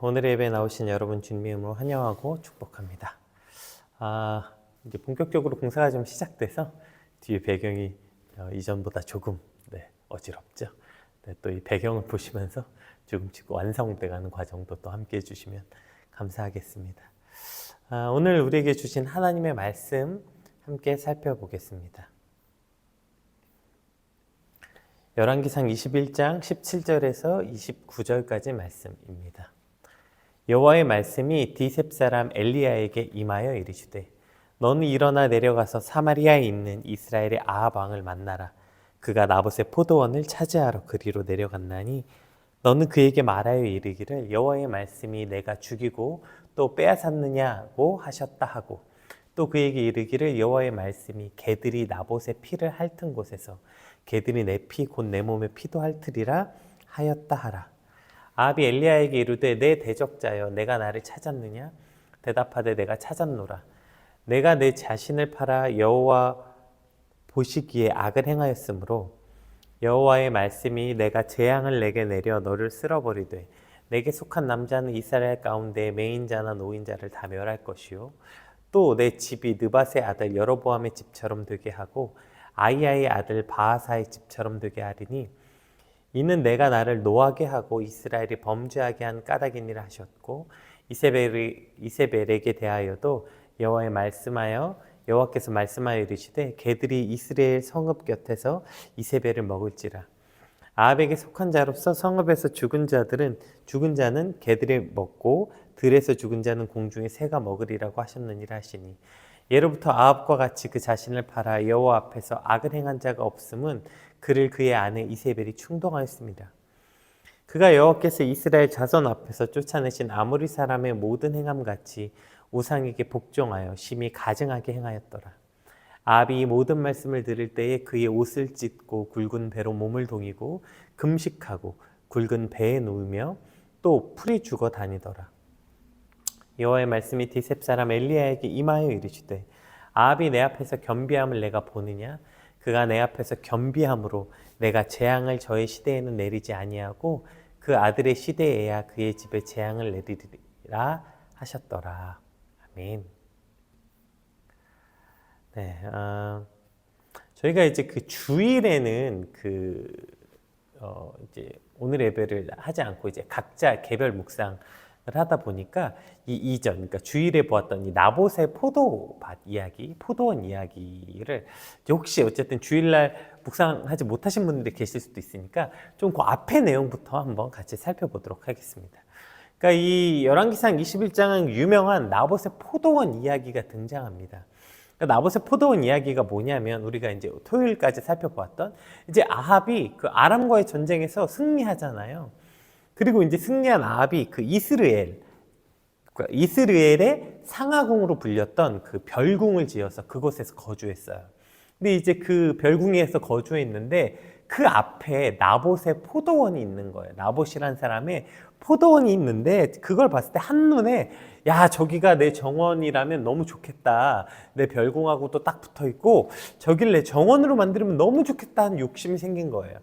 오늘의 예배에 나오신 여러분 주님의 이름으로 환영하고 축복합니다. 이제 본격적으로 공사가 좀 시작돼서 뒤에 배경이 이전보다 조금 어지럽죠. 또 이 배경을 보시면서 조금씩 완성돼가는 과정도 또 함께 해주시면 감사하겠습니다. 오늘 우리에게 주신 하나님의 말씀 함께 살펴보겠습니다. 열왕기상 21장 17절에서 29절까지 말씀입니다. 여호와의 말씀이 디셉 사람 엘리야에게 임하여 이르시되 너는 일어나 내려가서 사마리아에 있는 이스라엘의 아합 왕을 만나라. 그가 나봇의 포도원을 차지하러 그리로 내려갔나니 너는 그에게 말하여 이르기를 여호와의 말씀이 내가 죽이고 또 빼앗았느냐고 하셨다 하고 또 그에게 이르기를 여호와의 말씀이 개들이 나봇의 피를 핥은 곳에서 개들이 내 피 곧 내 몸의 피도 핥으리라 하였다 하라. 아합이 엘리야에게 이르되 내 대적자여 내가 나를 찾았느냐? 대답하되 내가 찾았노라. 내가 내 자신을 팔아 여호와 보시기에 악을 행하였으므로 여호와의 말씀이 내가 재앙을 내게 내려 너를 쓸어버리되 내게 속한 남자는 이스라엘 가운데 매인자나 노인자를 다 멸할 것이요 또 내 집이 느밧의 아들 여로보암의 집처럼 되게 하고 아이야의 아들 바하사의 집처럼 되게 하리니 이는 내가 나를 노하게 하고 이스라엘이 범죄하게 한 까닭이니라 하셨고 이세벨에게 대하여도 여호와께서 말씀하여 이르시되 개들이 이스라엘 성읍 곁에서 이세벨을 먹을지라. 아합에게 속한 자로서 성읍에서 죽은 자는 개들이 먹고 들에서 죽은 자는 공중의 새가 먹으리라고 하셨느니라 하시니 예로부터 아합과 같이 그 자신을 팔아 여호와 앞에서 악을 행한 자가 없음은 그를 그의 아내 이세벨이 충동하였습니다. 그가 여호와께서 이스라엘 자손 앞에서 쫓아내신 아모리 사람의 모든 행함같이 우상에게 복종하여 심히 가증하게 행하였더라. 아합이 이 모든 말씀을 들을 때에 그의 옷을 찢고 굵은 배로 몸을 동이고 금식하고 굵은 배에 누우며 또 풀이 죽어 다니더라. 여호와의 말씀이 디셉 사람 엘리야에게 임하여 이르시되 아합이 내 앞에서 겸비함을 내가 보느냐? 그가 내 앞에서 겸비함으로 내가 재앙을 저의 시대에는 내리지 아니하고 그 아들의 시대에야 그의 집에 재앙을 내리리라 하셨더라. 아멘. 저희가 이제 그 주일에는 이제 오늘 예배를 하지 않고 이제 각자 개별 묵상을 하다 보니까 이 이전, 그러니까 주일에 보았던 이 나봇의 포도원 이야기를 혹시 어쨌든 주일날 묵상하지 못하신 분들이 계실 수도 있으니까 좀 그 앞의 내용부터 한번 같이 살펴보도록 하겠습니다. 그러니까 이 열왕기상 21장은 유명한 나봇의 포도원 이야기가 등장합니다. 그러니까 나봇의 포도원 이야기가 뭐냐면 우리가 이제 토요일까지 살펴보았던 이제 아합이 그 아람과의 전쟁에서 승리하잖아요. 그리고 이제 승리한 아합이 그 이스라엘의 상하궁으로 불렸던 그 별궁을 지어서 그곳에서 거주했어요. 근데 이제 그 별궁에서 거주했는데 그 앞에 나봇의 포도원이 있는 거예요. 나봇이란 사람의 포도원이 있는데 그걸 봤을 때 한눈에 야, 저기가 내 정원이라면 너무 좋겠다. 내 별궁하고도 딱 붙어 있고 저길 내 정원으로 만들면 너무 좋겠다 하는 욕심이 생긴 거예요.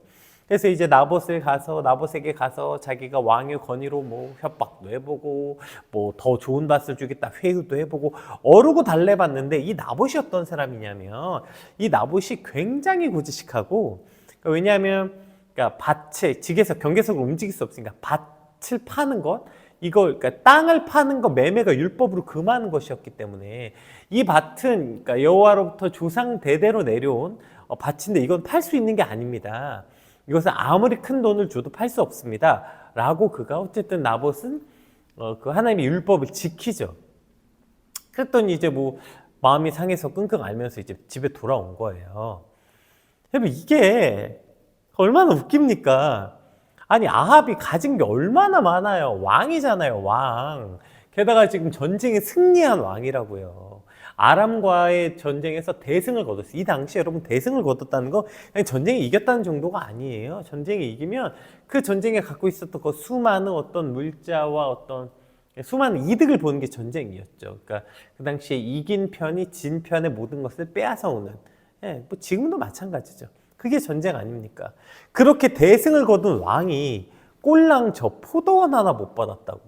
그래서 이제 나봇에게 가서 자기가 왕의 권위로 뭐 협박도 해보고 뭐 더 좋은 밭을 주겠다 회유도 해보고 어르고 달래봤는데 이 나봇이 어떤 사람이냐면 이 나봇이 굉장히 고지식하고 왜냐하면 그러니까 밭을 직에서 경계석으로 움직일 수 없으니까 밭을 파는 것 그러니까 땅을 파는 거 매매가 율법으로 금하는 것이었기 때문에 이 밭은 그러니까 여호와로부터 조상 대대로 내려온 밭인데 이건 팔 수 있는 게 아닙니다. 이것은 아무리 큰 돈을 줘도 팔 수 없습니다. 라고 그가 어쨌든 나봇은 그 하나님의 율법을 지키죠. 그랬더니 이제 뭐 마음이 상해서 끙끙 앓면서 이제 집에 돌아온 거예요. 여러분 이게 얼마나 웃깁니까? 아니 아합이 가진 게 얼마나 많아요. 왕이잖아요, 왕. 게다가 지금 전쟁에 승리한 왕이라고요. 아람과의 전쟁에서 대승을 거뒀어요. 이 당시 여러분 대승을 거뒀다는 거 그냥 전쟁에 이겼다는 정도가 아니에요. 전쟁에 이기면 그 전쟁에 갖고 있었던 그 수많은 어떤 물자와 어떤 수많은 이득을 보는 게 전쟁이었죠. 그러니까 그 당시에 이긴 편이 진 편의 모든 것을 빼앗아 오는 뭐 지금도 마찬가지죠. 그게 전쟁 아닙니까? 그렇게 대승을 거둔 왕이 꼴랑 저 포도원 하나 못 받았다고.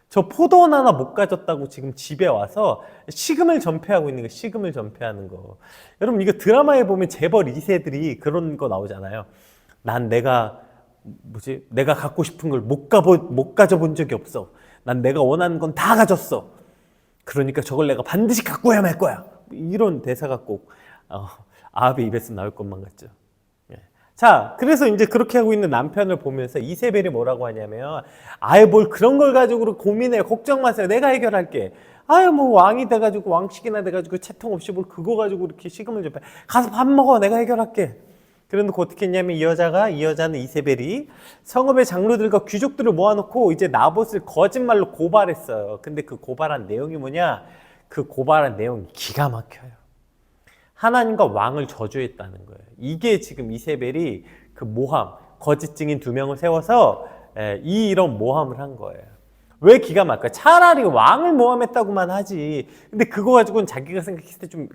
저 포도원 하나 못 가졌다고 지금 집에 와서 식음을 전폐하고 있는 거, 식음을 전폐하는 거. 여러분, 이거 드라마에 보면 재벌 2세들이 그런 거 나오잖아요. 난 내가 갖고 싶은 걸 못 가져본 적이 없어. 난 내가 원하는 건 다 가졌어. 그러니까 저걸 내가 반드시 갖고야 말 거야. 이런 대사가 꼭 아합의 입에서 나올 것만 같죠. 자, 그래서 이제 그렇게 하고 있는 남편을 보면서 이세벨이 뭐라고 하냐면, 아예 뭘 그런 걸 가지고 고민해, 걱정 마세요, 내가 해결할게. 아유, 뭐 왕이 돼가지고 왕식이나 돼가지고 채통 없이 뭘 그거 가지고 이렇게 식음을 접해. 가서 밥 먹어, 내가 해결할게. 그래놓고 어떻게 했냐면 이 여자는 이세벨이 성읍의 장로들과 귀족들을 모아놓고 이제 나봇을 거짓말로 고발했어요. 근데 그 고발한 내용이 뭐냐? 그 고발한 내용이 기가 막혀요. 하나님과 왕을 저주했다는 거예요. 이게 지금 이세벨이 그 모함, 거짓 증인 2명을 세워서 이런 모함을 한 거예요. 왜 기가 막혀? 차라리 왕을 모함했다고만 하지. 근데 그거 가지고는 자기가 생각했을 때 좀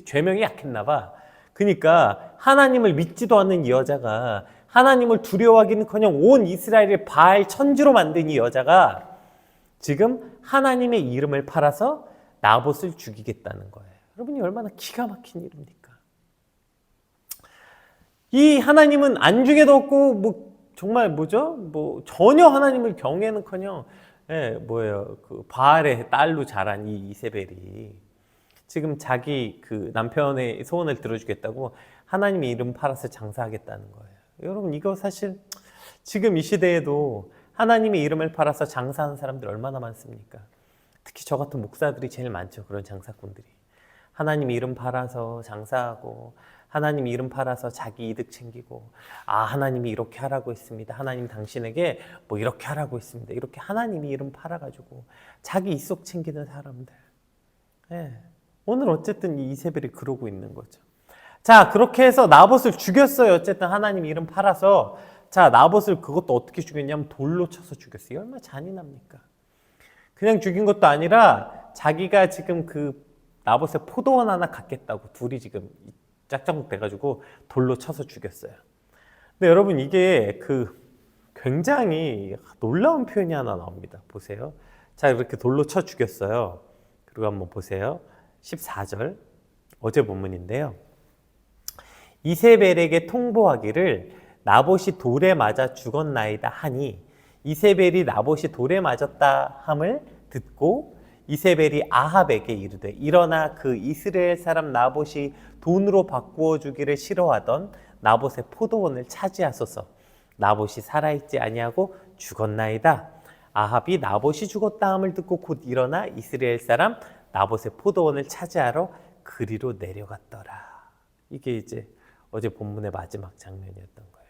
죄명이 약했나 봐. 그러니까 하나님을 믿지도 않는 이 여자가, 하나님을 두려워하기는커녕 온 이스라엘을 바알 천지로 만든 이 여자가 지금 하나님의 이름을 팔아서 나봇을 죽이겠다는 거예요. 여러분이 얼마나 기가 막힌 일입니까? 이 하나님은 안중에도 없고 정말 전혀 하나님을 경외는커녕 그 바알의 딸로 자란 이 이세벨이 지금 자기 그 남편의 소원을 들어주겠다고 하나님의 이름 팔아서 장사하겠다는 거예요. 여러분, 이거 사실 지금 이 시대에도 하나님의 이름을 팔아서 장사하는 사람들 얼마나 많습니까? 특히 저 같은 목사들이 제일 많죠. 그런 장사꾼들이. 하나님 이름 팔아서 장사하고, 하나님 이름 팔아서 자기 이득 챙기고, 하나님이 이렇게 하라고 했습니다. 하나님 당신에게 이렇게 하라고 했습니다. 이렇게 하나님이 이름 팔아가지고 자기 이속 챙기는 사람들. 오늘 어쨌든 이 이세벨이 그러고 있는 거죠. 자, 그렇게 해서 나봇을 죽였어요. 어쨌든 하나님 이름 팔아서. 자, 나봇을 그것도 어떻게 죽였냐면 돌로 쳐서 죽였어요. 얼마나 잔인합니까? 그냥 죽인 것도 아니라 자기가 지금 그 나봇의 포도원 하나 갖겠다고 둘이 지금 짝짝목 돼가지고 돌로 쳐서 죽였어요. 근데 여러분, 이게 굉장히 놀라운 표현이 하나 나옵니다. 보세요. 자, 이렇게 돌로 쳐 죽였어요. 그리고 한번 보세요. 14절 어제 본문인데요. 이세벨에게 통보하기를 나봇이 돌에 맞아 죽었나이다 하니, 이세벨이 나봇이 돌에 맞았다 함을 듣고 이세벨이 아합에게 이르되, 일어나 그 이스라엘 사람 나봇이 돈으로 바꾸어 주기를 싫어하던 나봇의 포도원을 차지하소서. 나봇이 살아있지 아니하고 죽었나이다. 아합이 나봇이 죽었다 함을 듣고 곧 일어나 이스라엘 사람 나봇의 포도원을 차지하러 그리로 내려갔더라. 이게 이제 어제 본문의 마지막 장면이었던 거예요.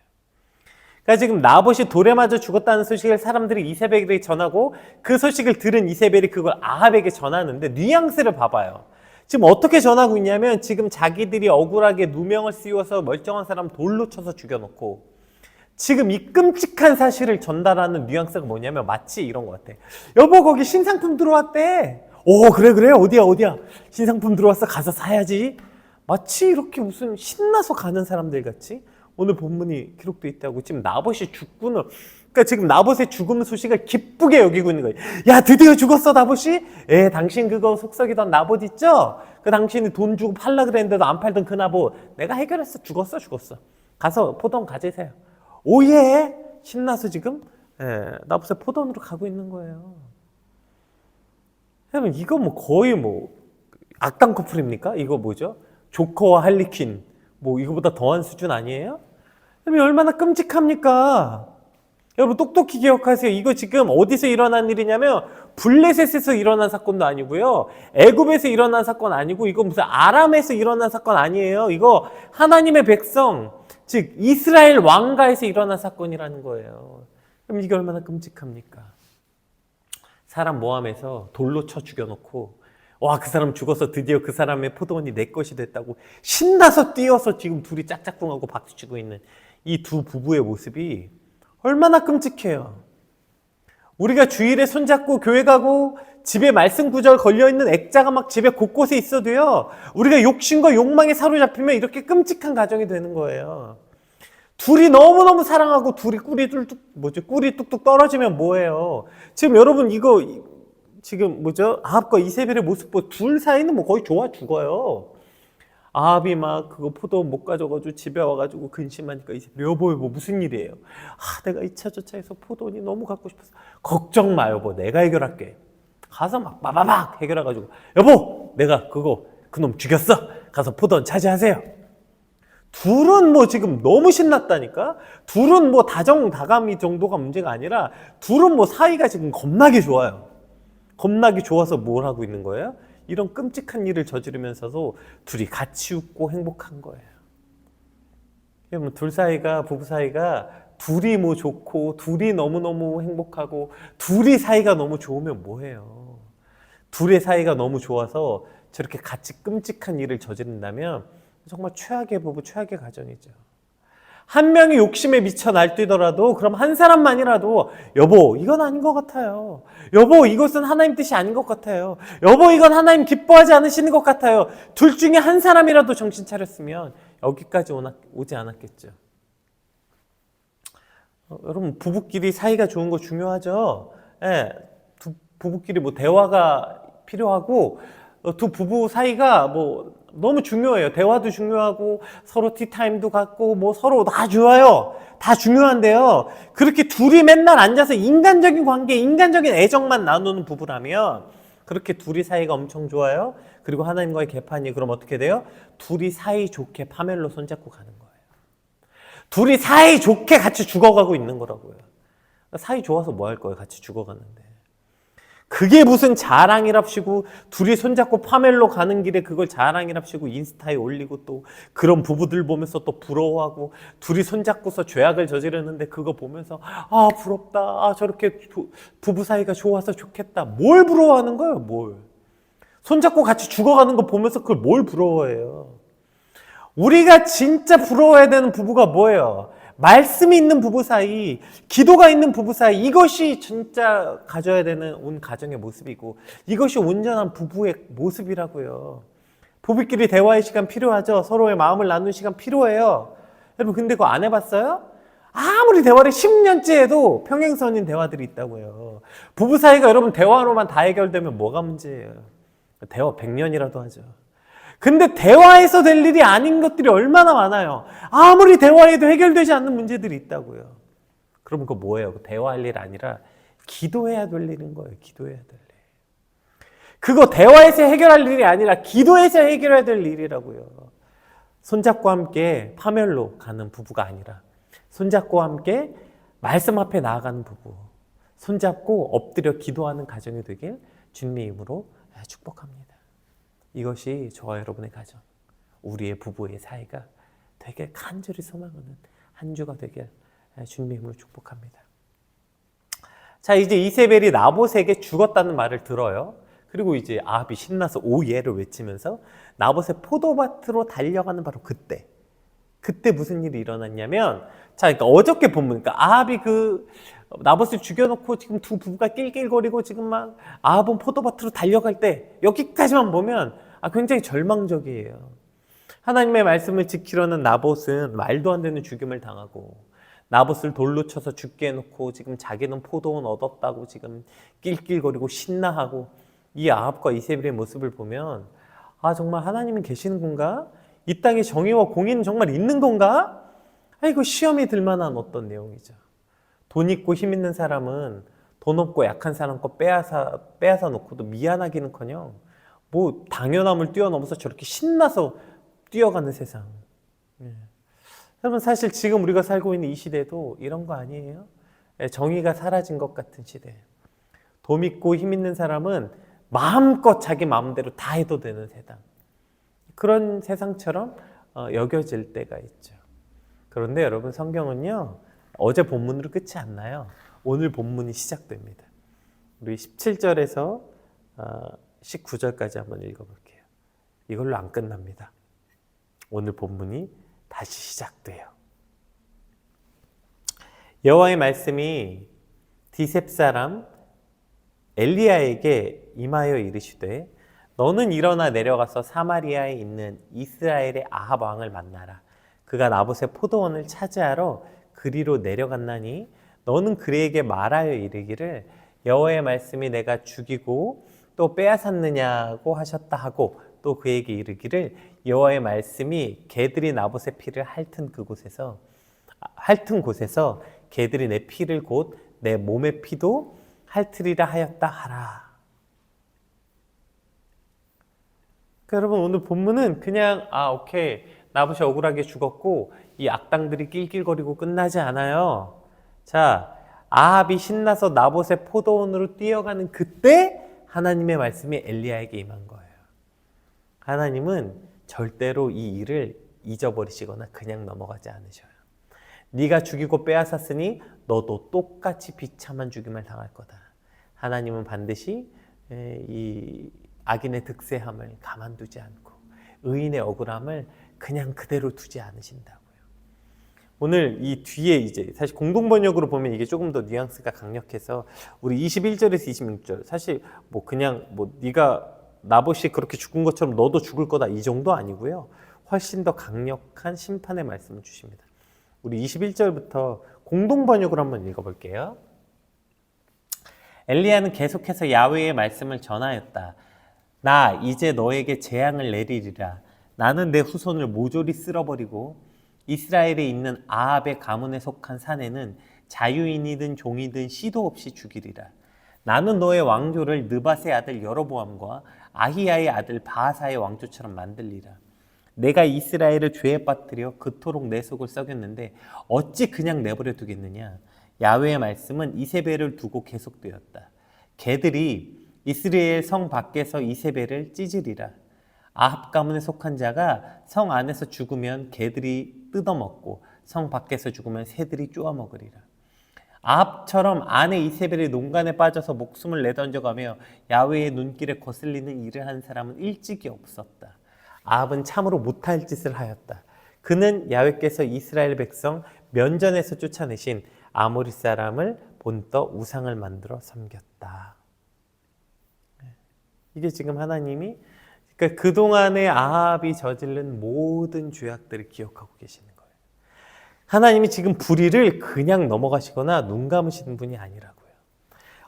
그러니까 지금 나봇이 돌에 맞아 죽었다는 소식을 사람들이 이세벨에게 전하고, 그 소식을 들은 이세벨이 그걸 아합에게 전하는데 뉘앙스를 봐봐요. 지금 어떻게 전하고 있냐면, 지금 자기들이 억울하게 누명을 씌워서 멀쩡한 사람 돌로 쳐서 죽여놓고, 지금 이 끔찍한 사실을 전달하는 뉘앙스가 뭐냐면 마치 이런 것 같아. 여보, 거기 신상품 들어왔대. 오, 그래 어디야 신상품 들어왔어, 가서 사야지. 마치 이렇게 무슨 신나서 가는 사람들 같이 오늘 본문이 기록되어 있다고. 지금 나봇이 죽구나. 그러니까 지금 나봇의 죽음 소식을 기쁘게 여기고 있는 거예요. 야, 드디어 죽었어, 나봇이? 당신 그거 속썩이던 나봇 있죠? 그 당신이 돈 주고 팔라 그랬는데도 안 팔던 그 나봇 내가 해결했어. 죽었어. 가서 포도원 가지세요. 오예, 신나서 지금 나봇의 포도원으로 가고 있는 거예요. 여러분, 이거 거의 악당 커플입니까? 이거 뭐죠? 조커와 할리퀸, 이거보다 더한 수준 아니에요? 여러분, 얼마나 끔찍합니까? 여러분, 똑똑히 기억하세요. 이거 지금 어디서 일어난 일이냐면 블레셋에서 일어난 사건도 아니고요, 애굽에서 일어난 사건 아니고, 이거 무슨 아람에서 일어난 사건 아니에요. 이거 하나님의 백성, 즉 이스라엘 왕가에서 일어난 사건이라는 거예요. 그럼 이게 얼마나 끔찍합니까? 사람 모함해서 돌로 쳐 죽여놓고, 와, 그 사람 죽어서 드디어 그 사람의 포도원이 내 것이 됐다고 신나서 뛰어서 지금 둘이 짝짝꿍하고 박수치고 있는 이 두 부부의 모습이 얼마나 끔찍해요. 우리가 주일에 손잡고 교회 가고 집에 말씀 구절 걸려있는 액자가 막 집에 곳곳에 있어도요, 우리가 욕심과 욕망에 사로잡히면 이렇게 끔찍한 가정이 되는 거예요. 둘이 너무너무 사랑하고 둘이 꿀이 뚝뚝 떨어지면 뭐예요? 지금 여러분 이거 지금 아합과 이세벨의 모습 둘 사이는 뭐 거의 좋아 죽어요. 아합이 막 그거 포도원 못 가져가지고 집에 와가지고 근심하니까 이세벨, 여보 무슨 일이에요? 내가 이 차 저 차에서 포도원이 너무 갖고 싶어서. 걱정 마 여보, 내가 해결할게. 가서 막 빠바박 해결해가지고, 여보 내가 그놈 죽였어. 가서 포도원 차지하세요. 둘은 뭐 지금 너무 신났다니까? 둘은 뭐 다정다감이 정도가 문제가 아니라 둘은 뭐 사이가 지금 겁나게 좋아요. 겁나게 좋아서 뭘 하고 있는 거예요? 이런 끔찍한 일을 저지르면서도 둘이 같이 웃고 행복한 거예요. 그러면 부부 사이가 둘이 뭐 좋고 둘이 너무너무 행복하고 둘이 사이가 너무 좋으면 뭐해요? 둘의 사이가 너무 좋아서 저렇게 같이 끔찍한 일을 저지른다면 정말 최악의 부부, 최악의 가정이죠. 한 명이 욕심에 미쳐 날뛰더라도 그럼 한 사람만이라도 여보 이건 아닌 것 같아요. 여보 이것은 하나님 뜻이 아닌 것 같아요. 여보 이건 하나님 기뻐하지 않으시는 것 같아요. 둘 중에 한 사람이라도 정신 차렸으면 여기까지 오지 않았겠죠. 여러분 부부끼리 사이가 좋은 거 중요하죠. 예, 부부끼리 뭐 대화가 필요하고 두 부부 사이가 뭐 너무 중요해요. 대화도 중요하고 서로 티타임도 갖고 뭐 서로 다 좋아요. 다 중요한데요. 그렇게 둘이 맨날 앉아서 인간적인 관계, 인간적인 애정만 나누는 부부라면 그렇게 둘이 사이가 엄청 좋아요. 그리고 하나님과의 개판이 그럼 어떻게 돼요? 둘이 사이 좋게 파멜로 손잡고 가는 거예요. 둘이 사이 좋게 같이 죽어가고 있는 거라고요. 사이 좋아서 뭐 할 거예요? 같이 죽어가는데. 그게 무슨 자랑이랍시고 둘이 손잡고 파멜로 가는 길에 그걸 자랑이랍시고 인스타에 올리고 또 그런 부부들 보면서 또 부러워하고 둘이 손잡고서 죄악을 저지르는데 그거 보면서 부럽다. 저렇게 부부 사이가 좋아서 좋겠다. 뭘 부러워하는 거예요? 뭘? 손잡고 같이 죽어가는 거 보면서 그걸 뭘 부러워해요? 우리가 진짜 부러워해야 되는 부부가 뭐예요? 말씀이 있는 부부 사이, 기도가 있는 부부 사이, 이것이 진짜 가져야 되는 온 가정의 모습이고 이것이 온전한 부부의 모습이라고요. 부부끼리 대화의 시간 필요하죠. 서로의 마음을 나누는 시간 필요해요. 여러분 근데 그거 안 해봤어요? 아무리 대화를 10년째 해도 평행선인 대화들이 있다고요. 부부 사이가 여러분 대화로만 다 해결되면 뭐가 문제예요? 대화 100년이라도 하죠. 근데 대화에서 될 일이 아닌 것들이 얼마나 많아요. 아무리 대화해도 해결되지 않는 문제들이 있다고요. 그럼 그거 뭐예요? 대화할 일 아니라 기도해야 될 일인 거예요. 기도해야 될 일. 그거 대화에서 해결할 일이 아니라 기도해서 해결해야 될 일이라고요. 손잡고 함께 파멸로 가는 부부가 아니라 손잡고 함께 말씀 앞에 나아가는 부부. 손잡고 엎드려 기도하는 가정이 되길 주님의 이름으로 축복합니다. 이것이 저와 여러분의 가정, 우리의 부부의 사이가 되게 간절히 소망하는 한 주가 되길 주님의 이름으로 축복합니다. 자, 이제 이세벨이 나봇에게 죽었다는 말을 들어요. 그리고 이제 아합이 신나서 오예를 외치면서 나봇의 포도밭으로 달려가는 바로 그때 무슨 일이 일어났냐면, 자, 그러니까 어저께 본문, 그러니까 아합이 나봇을 죽여놓고 지금 두 부부가 낄낄거리고 지금 막 아합은 포도밭으로 달려갈 때 여기까지만 보면 굉장히 절망적이에요. 하나님의 말씀을 지키려는 나봇은 말도 안 되는 죽임을 당하고 나봇을 돌로 쳐서 죽게 해놓고 지금 자기는 포도원 얻었다고 지금 낄낄거리고 신나하고 이 아합과 이세벨의 모습을 보면 정말 하나님이 계시는 건가? 이 땅에 정의와 공의는 정말 있는 건가? 이거 시험이 들 만한 어떤 내용이죠. 돈 있고 힘 있는 사람은 돈 없고 약한 사람 거 빼앗아 놓고도 미안하기는커녕 뭐 당연함을 뛰어넘어서 저렇게 신나서 뛰어가는 세상. 여러분 사실 지금 우리가 살고 있는 이 시대도 이런 거 아니에요? 정의가 사라진 것 같은 시대. 돈 있고 힘 있는 사람은 마음껏 자기 마음대로 다 해도 되는 세상. 그런 세상처럼 여겨질 때가 있죠. 그런데 여러분 성경은요, 어제 본문으로 끝이 안 나요. 오늘 본문이 시작됩니다. 우리 17절에서 19절까지 한번 읽어볼게요. 이걸로 안 끝납니다. 오늘 본문이 다시 시작돼요. 여호와의 말씀이 디셉 사람 엘리야에게 임하여 이르시되 너는 일어나 내려가서 사마리아에 있는 이스라엘의 아합 왕을 만나라. 그가 나봇의 포도원을 차지하러 그리로 내려갔나니 너는 그에게 말하여 이르기를 여호와의 말씀이 내가 죽이고 또 빼앗았느냐고 하셨다 하고 또 그에게 이르기를 여호와의 말씀이 개들이 나봇의 피를 핥은 곳에서 개들이 내 피를 곧 내 몸의 피도 핥으리라 하였다 하라. 그러니까 여러분 오늘 본문은 그냥 오케이 나봇이 억울하게 죽었고 이 악당들이 낄낄거리고 끝나지 않아요. 자, 아합이 신나서 나봇의 포도원으로 뛰어가는 그때 하나님의 말씀이 엘리야에게 임한 거예요. 하나님은 절대로 이 일을 잊어버리시거나 그냥 넘어가지 않으셔요. 네가 죽이고 빼앗았으니 너도 똑같이 비참한 죽임을 당할 거다. 하나님은 반드시 이 악인의 득세함을 가만두지 않고 의인의 억울함을 그냥 그대로 두지 않으신다고요. 오늘 이 뒤에 이제 사실 공동번역으로 보면 이게 조금 더 뉘앙스가 강력해서 우리 21절에서 26절 사실 뭐 그냥 뭐 네가 나봇이 그렇게 죽은 것처럼 너도 죽을 거다 이 정도 아니고요. 훨씬 더 강력한 심판의 말씀을 주십니다. 우리 21절부터 공동번역으로 한번 읽어볼게요. 엘리야는 계속해서 야훼의 말씀을 전하였다. 나 이제 너에게 재앙을 내리리라. 나는 내 후손을 모조리 쓸어버리고 이스라엘에 있는 아합의 가문에 속한 사내는 자유인이든 종이든 씨도 없이 죽이리라. 나는 너의 왕조를 느밧의 아들 여로보암과 아히야의 아들 바하사의 왕조처럼 만들리라. 내가 이스라엘을 죄에 빠뜨려 그토록 내 속을 썩였는데 어찌 그냥 내버려 두겠느냐. 야훼의 말씀은 이세벨을 두고 계속되었다. 개들이 이스라엘 성 밖에서 이세벨을 찢으리라. 아합 가문에 속한 자가 성 안에서 죽으면 개들이 뜯어먹고 성 밖에서 죽으면 새들이 쪼아먹으리라. 아합처럼 아내 이세벨의 농간에 빠져서 목숨을 내던져가며 야훼의 눈길에 거슬리는 일을 한 사람은 일찍이 없었다. 아합은 참으로 못할 짓을 하였다. 그는 야훼께서 이스라엘 백성 면전에서 쫓아내신 아모리 사람을 본떠 우상을 만들어 섬겼다. 이게 지금 하나님이 그러니까 그동안에 아합이 저지른 모든 죄악들을 기억하고 계시는 거예요. 하나님이 지금 불의를 그냥 넘어가시거나 눈 감으시는 분이 아니라고요.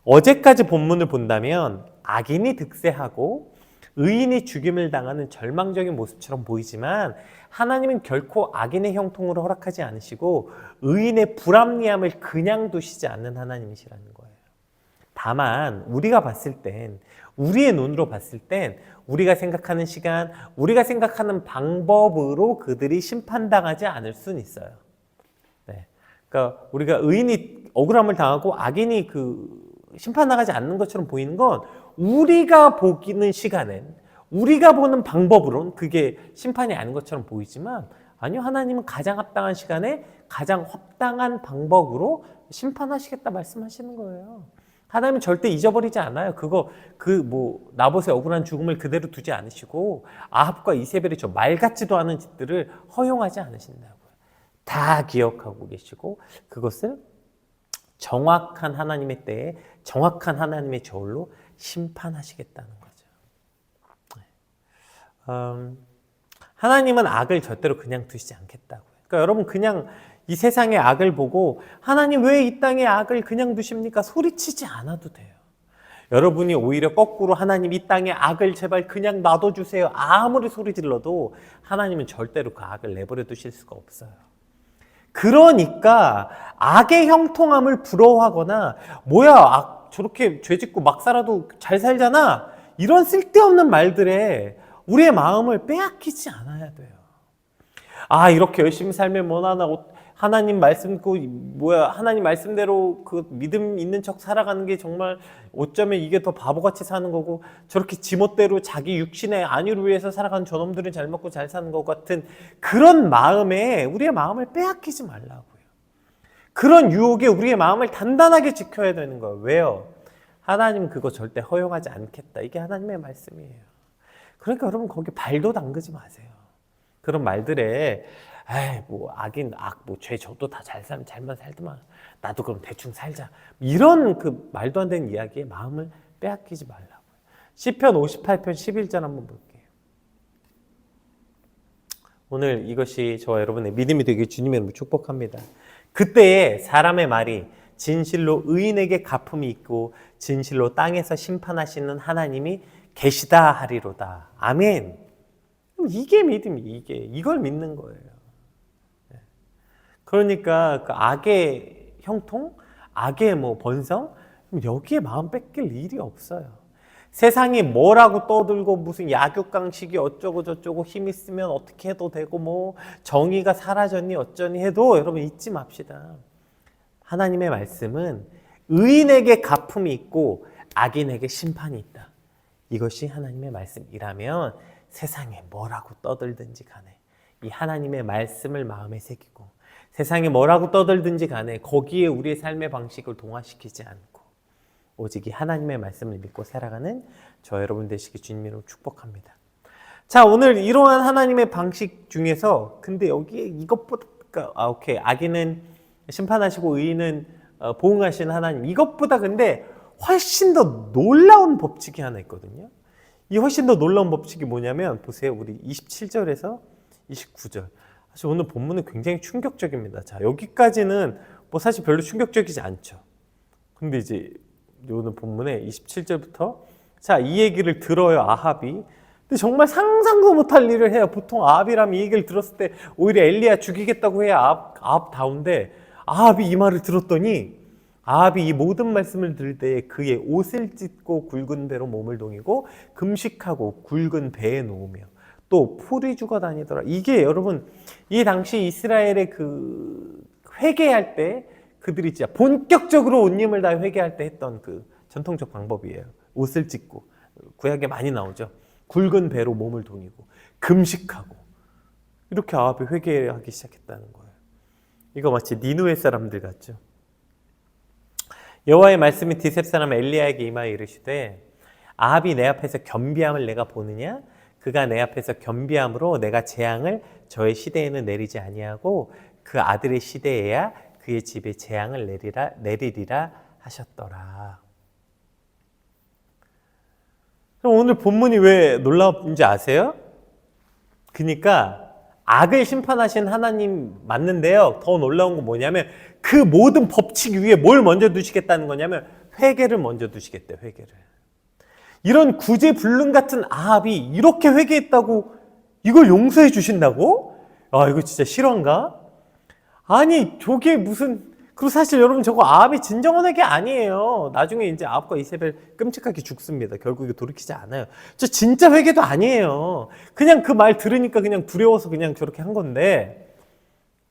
어제까지 본문을 본다면 악인이 득세하고 의인이 죽임을 당하는 절망적인 모습처럼 보이지만 하나님은 결코 악인의 형통을 허락하지 않으시고 의인의 불합리함을 그냥 두시지 않는 하나님이시라는 거예요. 다만 우리가 봤을 땐 우리의 눈으로 봤을 땐 우리가 생각하는 시간, 우리가 생각하는 방법으로 그들이 심판당하지 않을 수는 있어요. 네. 그러니까 우리가 의인이 억울함을 당하고 악인이 심판당하지 않는 것처럼 보이는 건 우리가 보기는 시간엔 우리가 보는 방법으로는 그게 심판이 아닌 것처럼 보이지만 아니요, 하나님은 가장 합당한 시간에 가장 합당한 방법으로 심판하시겠다 말씀하시는 거예요. 하나님은 절대 잊어버리지 않아요. 나봇의 억울한 죽음을 그대로 두지 않으시고 아합과 이세벨이 저 말 같지도 않은 짓들을 허용하지 않으신다고요. 다 기억하고 계시고 그것을 정확한 하나님의 때에 정확한 하나님의 저울로 심판하시겠다는 거죠. 하나님은 악을 절대로 그냥 두시지 않겠다고요. 그러니까 여러분 그냥 이 세상의 악을 보고 하나님 왜 이 땅의 악을 그냥 두십니까? 소리치지 않아도 돼요. 여러분이 오히려 거꾸로 하나님 이 땅의 악을 제발 그냥 놔둬주세요. 아무리 소리 질러도 하나님은 절대로 그 악을 내버려 두실 수가 없어요. 그러니까 악의 형통함을 부러워하거나 저렇게 죄 짓고 막 살아도 잘 살잖아. 이런 쓸데없는 말들에 우리의 마음을 빼앗기지 않아야 돼요. 이렇게 열심히 살면 뭐하나 하나님 하나님 말씀대로 그 믿음 있는 척 살아가는 게 정말 어쩌면 이게 더 바보같이 사는 거고 저렇게 지멋대로 자기 육신의 안위를 위해서 살아가는 저놈들은 잘 먹고 잘 사는 것 같은 그런 마음에 우리의 마음을 빼앗기지 말라고요. 그런 유혹에 우리의 마음을 단단하게 지켜야 되는 거예요. 왜요? 하나님은 그거 절대 허용하지 않겠다. 이게 하나님의 말씀이에요. 그러니까 여러분 거기 발도 담그지 마세요. 그런 말들에 죄 져도 다 잘만 살더만 나도 그럼 대충 살자 이런 그 말도 안 되는 이야기에 마음을 빼앗기지 말라고요. 시편 58편 11절 한번 볼게요. 오늘 이것이 저와 여러분의 믿음이 되길 주님의 이름으로 축복합니다. 그때에 사람의 말이 진실로 의인에게 갚음이 있고 진실로 땅에서 심판하시는 하나님이 계시다 하리로다. 아멘. 이게 믿음이 이걸 믿는 거예요. 그러니까 그 악의 형통, 악의 번성, 여기에 마음 뺏길 일이 없어요. 세상이 뭐라고 떠들고 무슨 약육강식이 어쩌고 저쩌고 힘 있으면 어떻게 해도 되고 정의가 사라졌니 어쩌니 해도 여러분 잊지 맙시다. 하나님의 말씀은 의인에게 갚음이 있고 악인에게 심판이 있다. 이것이 하나님의 말씀이라면 세상에 뭐라고 떠들든지 간에 이 하나님의 말씀을 마음에 새기고 세상에 뭐라고 떠들든지 간에 거기에 우리의 삶의 방식을 동화시키지 않고 오직 이 하나님의 말씀을 믿고 살아가는 저 여러분 되시기 주님으로 축복합니다. 자, 오늘 이러한 하나님의 방식 중에서 근데 여기에 이것보다 오케이. 악인은 심판하시고 의인은 보응하시는 하나님. 이것보다 근데 훨씬 더 놀라운 법칙이 하나 있거든요. 이 훨씬 더 놀라운 법칙이 뭐냐면 보세요. 우리 27절에서 29절. 사실 오늘 본문은 굉장히 충격적입니다. 자, 여기까지는 사실 별로 충격적이지 않죠. 근데 이제 오늘 본문에 27절부터 자, 이 얘기를 들어요. 아합이. 근데 정말 상상도 못할 일을 해요. 보통 아합이라면 이 얘기를 들었을 때 오히려 엘리야 죽이겠다고 해야 아합다운데 아합이 이 말을 들었더니 아합이 이 모든 말씀을 들을 때에 그의 옷을 찢고 굵은 배로 몸을 동이고 금식하고 굵은 배에 놓으며 또 풀이 죽어 다니더라. 이게 여러분 이 당시 이스라엘의 그 회개할 때 그들이 진짜 본격적으로 온 힘을 다해 회개할 때 했던 그 전통적 방법이에요. 옷을 찢고 구약에 많이 나오죠. 굵은 배로 몸을 동이고 금식하고 이렇게 아합이 회개하기 시작했다는 거예요. 이거 마치 니느웨 사람들 같죠. 여호와의 말씀이 디셉 사람 엘리야에게 임하여 이르시되 아합이 내 앞에서 겸비함을 내가 보느냐? 그가 내 앞에서 겸비함으로 내가 재앙을 저의 시대에는 내리지 아니하고 그 아들의 시대에야 그의 집에 재앙을 내리리라 하셨더라. 그럼 오늘 본문이 왜 놀라운지 아세요? 그러니까 악을 심판하신 하나님 맞는데요. 더 놀라운 건 뭐냐면 그 모든 법칙 위에 뭘 먼저 두시겠다는 거냐면 회개를 먼저 두시겠대요. 회개를. 이런 구제불능 같은 아합이 이렇게 회개했다고 이걸 용서해 주신다고? 아, 이거 진짜 실화인가? 아니, 저게 무슨... 그리고 사실 여러분 저거 아합이 진정한 회개 아니에요. 나중에 이제 아합과 이세벨 끔찍하게 죽습니다. 결국에 돌이키지 않아요. 저 진짜 회개도 아니에요. 그냥 그 말 들으니까 그냥 두려워서 그냥 저렇게 한 건데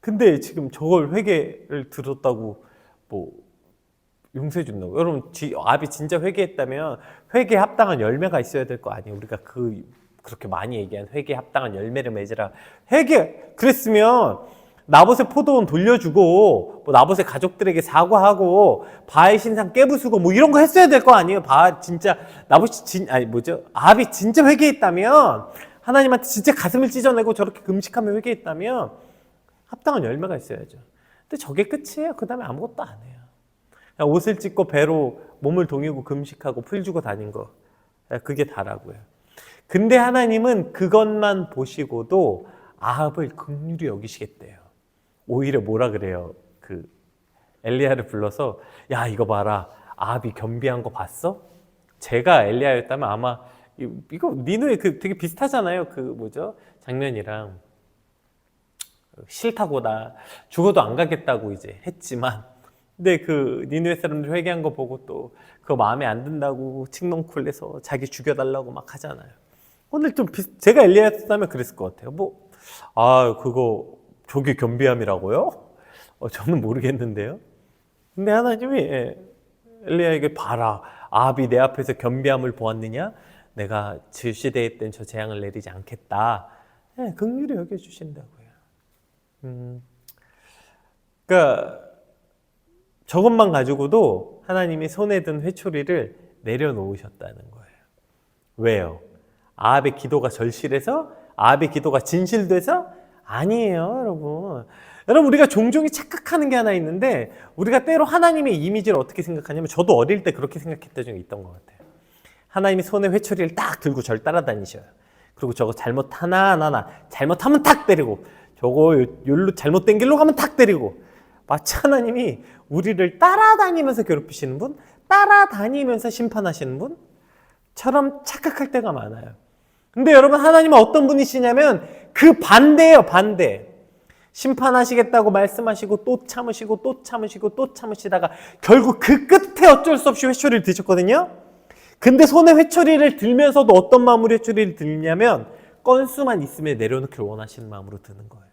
근데 지금 저걸 회개를 들었다고 용서해 준다고. 여러분 아합이 진짜 회개했다면 회개에 합당한 열매가 있어야 될 거 아니에요. 우리가 그렇게 많이 얘기한 회개에 합당한 열매를 맺으라. 그랬으면 나봇의 포도원 돌려주고 나봇의 가족들에게 사과하고 바알 신상 깨부수고 이런 거 했어야 될 거 아니에요. 아합이 진짜 회개했다면 하나님한테 진짜 가슴을 찢어내고 저렇게 금식하며 회개했다면 합당한 열매가 있어야죠. 근데 저게 끝이에요. 그 다음에 아무것도 안 해요. 그냥 옷을 찢고 배로 몸을 동이고 금식하고 풀 주고 다닌 거 그게 다라고요. 근데 하나님은 그것만 보시고도 아합을 긍휼히 여기시겠대요. 오히려 뭐라 그래요? 엘리야를 불러서 야, 이거 봐라. 아합이 겸비한 거 봤어? 제가 엘리야였다면 아마 이거 니느웨 되게 비슷하잖아요. 장면이랑 싫다고 나 죽어도 안 가겠다고 이제 했지만 근데 니느웨 사람들 회개한 거 보고 또 그거 마음에 안 든다고 칭넝쿨내서 자기 죽여달라고 막 하잖아요. 오늘 좀 제가 엘리야였다면 그랬을 것 같아요. 저게 겸비함이라고요? 저는 모르겠는데요. 근데 하나님이 엘리야에게 봐라. 아합이 내 앞에서 겸비함을 보았느냐? 내가 그 시대에 땐 저 재앙을 내리지 않겠다. 긍휼히 여겨주신다고요. 그러니까 저것만 가지고도 하나님이 손에 든 회초리를 내려놓으셨다는 거예요. 왜요? 아합의 기도가 절실해서? 아합의 기도가 진실돼서? 아니에요, 여러분. 여러분, 우리가 종종 착각하는 게 하나 있는데 우리가 때로 하나님의 이미지를 어떻게 생각하냐면 저도 어릴 때 그렇게 생각했던 적이 있던 것 같아요. 하나님이 손에 회초리를 딱 들고 절 따라다니셔요. 그리고 저거 잘못 하나하나 잘못하면 탁 때리고, 저거 여기로 잘못된 길로 가면 탁 때리고. 마치 하나님이 우리를 따라다니면서 괴롭히시는 분, 따라다니면서 심판하시는 분처럼 착각할 때가 많아요. 근데 여러분, 하나님은 어떤 분이시냐면 그 반대예요, 반대. 심판하시겠다고 말씀하시고 또 참으시고 또 참으시고 또 참으시다가 결국 그 끝에 어쩔 수 없이 회초리를 드셨거든요. 근데 손에 회초리를 들면서도 어떤 마음으로 회초리를 들냐면 건수만 있으면 내려놓기를 원하시는 마음으로 드는 거예요.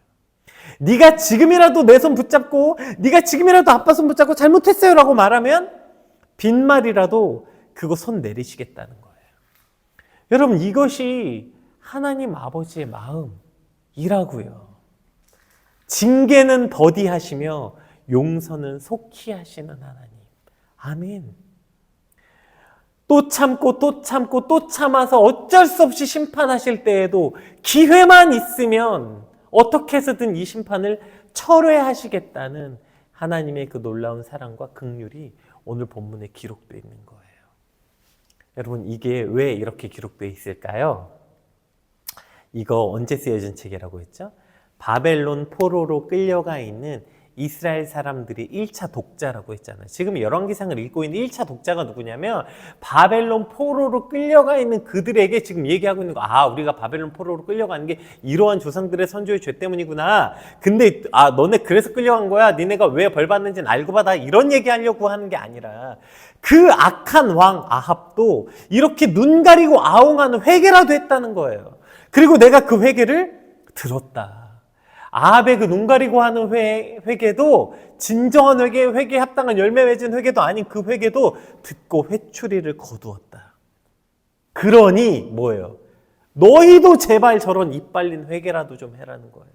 네가 지금이라도 내 손 붙잡고, 네가 지금이라도 아빠 손 붙잡고 잘못했어요 라고 말하면 빈말이라도 그거 손 내리시겠다는 거예요. 여러분, 이것이 하나님 아버지의 마음이라고요. 징계는 더디하시며 용서는 속히 하시는 하나님. 아멘. 또 참고 또 참고 또 참아서 어쩔 수 없이 심판하실 때에도 기회만 있으면 어떻게 해서든 이 심판을 철회하시겠다는 하나님의 그 놀라운 사랑과 긍휼이 오늘 본문에 기록되어 있는 거예요. 여러분, 이게 왜 이렇게 기록되어 있을까요? 이거 언제 쓰여진 책이라고 했죠? 바벨론 포로로 끌려가 있는 이스라엘 사람들이 1차 독자라고 했잖아요. 지금 열왕기상을 읽고 있는 1차 독자가 누구냐면 바벨론 포로로 끌려가 있는 그들에게 지금 얘기하고 있는 거. 아, 우리가 바벨론 포로로 끌려가는 게 이러한 조상들의 선조의 죄 때문이구나. 근데 너네 그래서 끌려간 거야. 니네가 왜 벌 받는지는 알고 봐. 이런 얘기하려고 하는 게 아니라 그 악한 왕 아합도 이렇게 눈 가리고 아웅하는 회개라도 했다는 거예요. 그리고 내가 그 회개를 들었다. 아합의 그 눈 가리고 하는 회개도 진정한 회개에 합당한 열매 맺은 회개도 아닌 그 회개도 듣고 회초리를 거두었다. 그러니 뭐예요? 너희도 제발 저런 이빨린 회개라도 좀 해라는 거예요.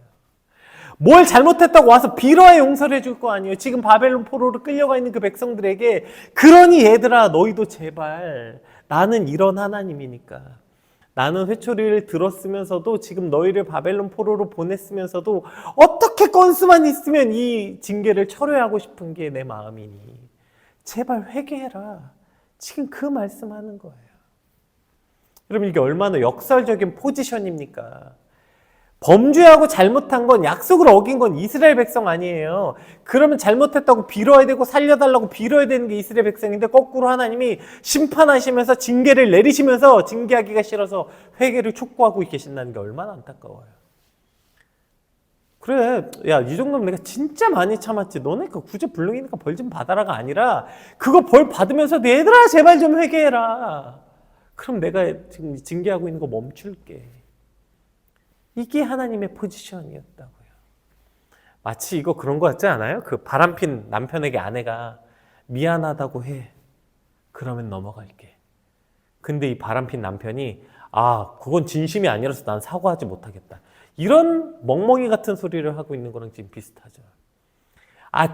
뭘 잘못했다고 와서 빌어야 용서를 해줄 거 아니에요. 지금 바벨론 포로로 끌려가 있는 그 백성들에게 그러니 얘들아 너희도 제발, 나는 이런 하나님이니까, 나는 회초리를 들었으면서도 지금 너희를 바벨론 포로로 보냈으면서도 어떻게 건수만 있으면 이 징계를 철회하고 싶은 게 내 마음이니 제발 회개해라. 지금 그 말씀하는 거예요. 여러분, 이게 얼마나 역설적인 포지션입니까? 범죄하고 잘못한 건, 약속을 어긴 건 이스라엘 백성 아니에요. 그러면 잘못했다고 빌어야 되고 살려달라고 빌어야 되는 게 이스라엘 백성인데 거꾸로 하나님이 심판하시면서 징계를 내리시면서 징계하기가 싫어서 회개를 촉구하고 계신다는 게 얼마나 안타까워요. 그래, 야, 이 정도면 내가 진짜 많이 참았지. 너네 그 구제불능이니까 벌 좀 받아라가 아니라 그거 벌 받으면서도 얘들아 제발 좀 회개해라. 그럼 내가 지금 징계하고 있는 거 멈출게. 이게 하나님의 포지션이었다고요. 마치 이거 그런 거 같지 않아요? 그 바람핀 남편에게 아내가 미안하다고 해. 그러면 넘어갈게. 근데 이 바람핀 남편이 그건 진심이 아니라서 난 사과하지 못하겠다. 이런 멍멍이 같은 소리를 하고 있는 거랑 지금 비슷하죠.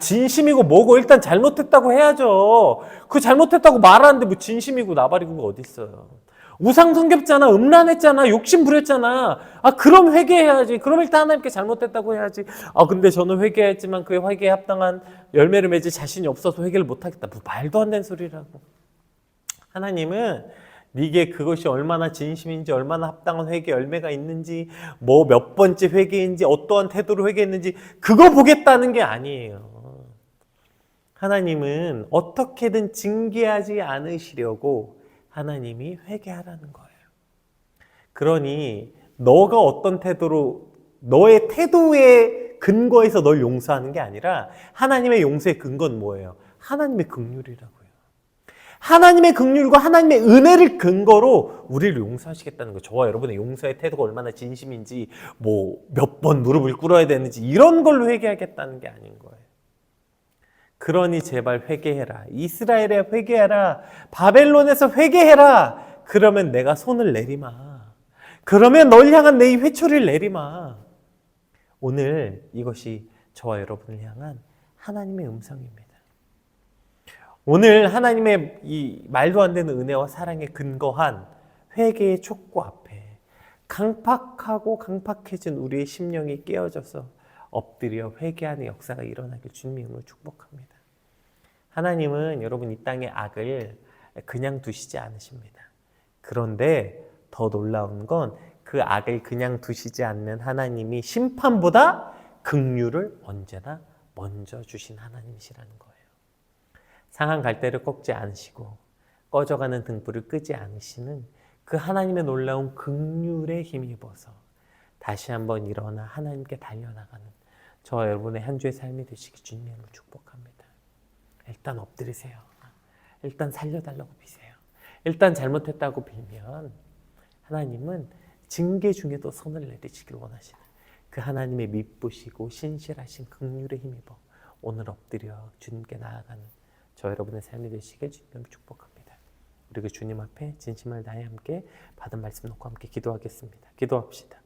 진심이고 뭐고 일단 잘못했다고 해야죠. 그 잘못했다고 말하는데 뭐 진심이고 나발이고가 어디 있어요. 우상 섬겼잖아, 음란했잖아, 욕심 부렸잖아. 그럼 회개해야지. 그럼 일단 하나님께 잘못했다고 해야지. 근데 저는 회개했지만 그 회개에 합당한 열매를 맺을 자신이 없어서 회개를 못하겠다. 뭐 말도 안 되는 소리라고. 하나님은 네게 그것이 얼마나 진심인지, 얼마나 합당한 회개 열매가 있는지, 뭐 몇 번째 회개인지, 어떠한 태도로 회개했는지 그거 보겠다는 게 아니에요. 하나님은 어떻게든 징계하지 않으시려고 하나님이 회개하라는 거예요. 그러니 너가 어떤 태도로, 너의 태도의 근거에서 널 용서하는 게 아니라 하나님의 용서의 근거는 뭐예요? 하나님의 긍휼이라고요. 하나님의 긍휼과 하나님의 은혜를 근거로 우리를 용서하시겠다는 거예요. 저와 여러분의 용서의 태도가 얼마나 진심인지, 뭐 몇 번 무릎을 꿇어야 되는지 이런 걸로 회개하겠다는 게 아닌 거예요. 그러니 제발 회개해라. 이스라엘에 회개해라. 바벨론에서 회개해라. 그러면 내가 손을 내리마. 그러면 널 향한 내 이 회초리를 내리마. 오늘 이것이 저와 여러분을 향한 하나님의 음성입니다. 오늘 하나님의 이 말도 안 되는 은혜와 사랑에 근거한 회개의 촉구 앞에 강팍하고 강팍해진 우리의 심령이 깨어져서 엎드려 회개하는 역사가 일어나길 주님의 이름으로 축복합니다. 하나님은 여러분 이 땅의 악을 그냥 두시지 않으십니다. 그런데 더 놀라운 건 그 악을 그냥 두시지 않는 하나님이 심판보다 긍휼을 언제나 먼저 주신 하나님이시라는 거예요. 상한 갈대를 꺾지 않으시고 꺼져가는 등불을 끄지 않으시는 그 하나님의 놀라운 긍휼에 힘입어서 다시 한번 일어나 하나님께 달려나가는 저와 여러분의 한 주의 삶이 되시기 주님으로 축복합니다. 일단 엎드리세요. 일단 살려달라고 비세요. 일단 잘못했다고 빌면 하나님은 징계 중에도 손을 내리시길 원하시는 그 하나님의 미쁘시고 신실하신 긍휼에 힘입어 오늘 엎드려 주님께 나아가는 저 여러분의 삶이 되시길 주님으로 축복합니다. 우리 그 주님 앞에 진심을 다해 함께 받은 말씀 놓고 함께 기도하겠습니다. 기도합시다.